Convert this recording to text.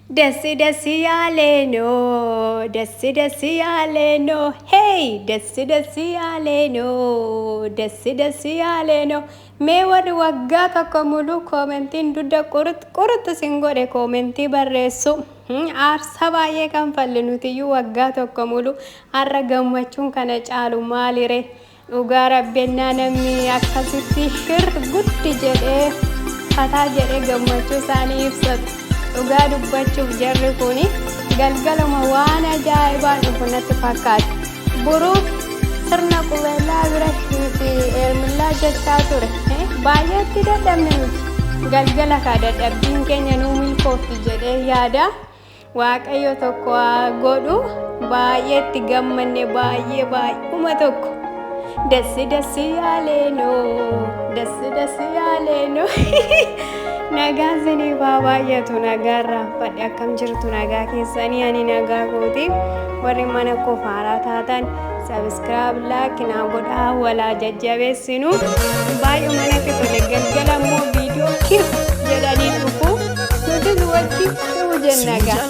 Desi aleno, desi aleno, hey, desi aleno, desi aleno. Me warri waggaa tokko muluu koomentiin dudda qurut singode koomentii barreessu. Aarsa baay'ee kan falle nutiyyuu waggaa tokko muluu har'a gammachuun kana caalu maalire dhugaa rabbennaa namni akkasitti shir guddi jedhee fataa jedhee gammachuu isaanii ibsatu. Dhugaa dubbachuuf jarri kuni galgaluma waan ajaa'ibaa dhufu natti fakkaata. Buruuf sirna qubeellaa bira fi eermillaa jechaa ture. Baay'eetti dadhabne nuti. Galgala kaa dadhabbiin keenya nuu milkoofti jedhee yaada. Waaqayyo tokko haa godhu baay'eetti gammanne baay'uma tokko. Desi aleno, desi aleno. Nagaan sinii baay'atu nagaarraa fadhi akkam jirtu nagaa keessanii ani nagaa kooti warri mana koo faaraa taatan subscribe like naa godhaa walaa jajjabeessinu baay'uma natti tole galgala immoo viidiyoo jedhanii dhufu nuti wajjin jennagaa.